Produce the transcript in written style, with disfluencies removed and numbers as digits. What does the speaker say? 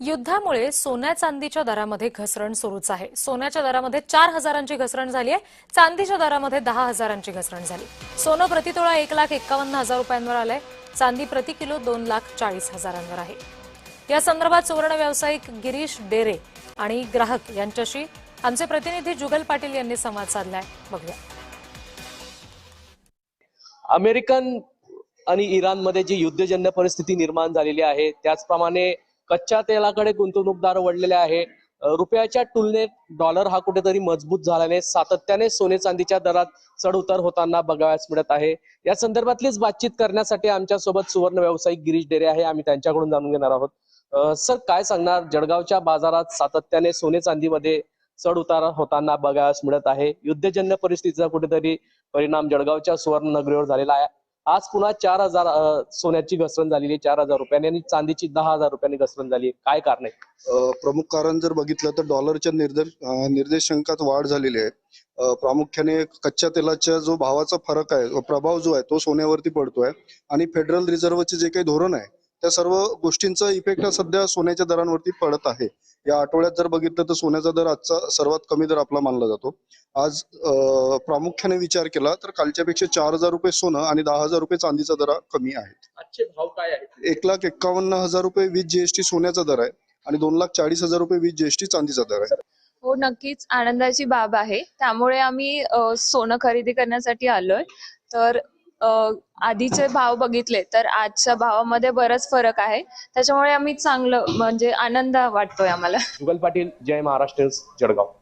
युद्धामुळे सोन्या चांदीच्या दरामध्ये घसरण सुरूच आहे। सोन्याच्या दरामध्ये 4,000ची घसरण झाली आहे, चांदीच्या दरामध्ये 10,000ची घसरण झाली। सोनं प्रतितोळा 1,51,000 रुपयांवर आलंय, चांदी प्रति किलो 2,40,000वर आहे। या संदर्भात सुवर्ण व्यावसायिक गिरीश डेरे आणि ग्राहक यांच्याशी आमचे प्रतिनिधी जुगल पाटील यांनी संवाद साधलाय, बघूया। अमेरिकन आणि इराणमध्ये जी युद्धजन्य परिस्थिती निर्माण झालेली आहे, त्याचप्रमाणे कच्च्या तेलाकडे गुंतवणूकदार वळलेले आहे। रुपयाच्या तुलनेत डॉलर हा कुठेतरी मजबूत झाल्याने सातत्याने सोने चांदीच्या दरात चढ उतार होताना बघावयास मिळत आहे। या संदर्भातलीच बातचीत करण्यासाठी आमच्या सोबत सुवर्ण व्यावसायिक गिरीश डेरे आहे, आम्ही त्यांच्याकडून जाणून घेणार आहोत। सर, काय सांगणार, जळगावच्या बाजारात सातत्याने सोने चांदीमध्ये चढ उतार होताना बघावयास मिळत आहे। युद्धजन्य परिस्थितीचा कुठेतरी परिणाम जळगावच्या सुवर्ण नगरीवर झालेला आहे। आज पुन्हा 4,000 सोन्याची घसरण झालेली आहे, 4,000 रुपयांनी, आणि चांदीची 10,000 रुपयांनी घसरण झाली आहे। काय कारण आहे? प्रमुख कारण जर बघितलं तर डॉलरच्या निर्देशांकात वाढ झालेली आहे। प्रामुख्याने कच्च्या तेलाच्या जो भावाचा फरक आहे, प्रभाव जो आहे तो सोन्यावरती पडतोय, आणि फेडरल रिझर्व्हचे जे काही धोरण आहे त्या सर्व गोष्टींचा इफेक्ट सध्या सोन्याच्या दरांवरती पडत आहे। या आठवड्यात जर बघितलं तर सोन्याचा दर आजचा सर्वात कमी दर आपला मानला जातो। आज प्रामुख्याने विचार केला तर कालच्यापेक्षा 4,000 रुपये सोनं आणि 10,000 रुपये चांदीचा दर कमी आहेत। आजचे भाव काय आहेत? 1,51,000 रुपये वीज जीएसटी सोन्याचा दर आहे आणि 2,40,000 रुपये वीज जीएसटी चांदीचा दर आहे। हो, नक्कीच आनंदाची बाब आहे। त्यामुळे आम्ही सोनं खरेदी करण्यासाठी आलोय। तर आधीचे भाव बघितले तर आजच्या भावामध्ये बराच फरक आहे, त्याच्यामुळे आम्ही चांगलं म्हणजे आनंद वाटतोय आम्हाला। जुगल पाटील, जय महाराष्ट्र, जळगाव।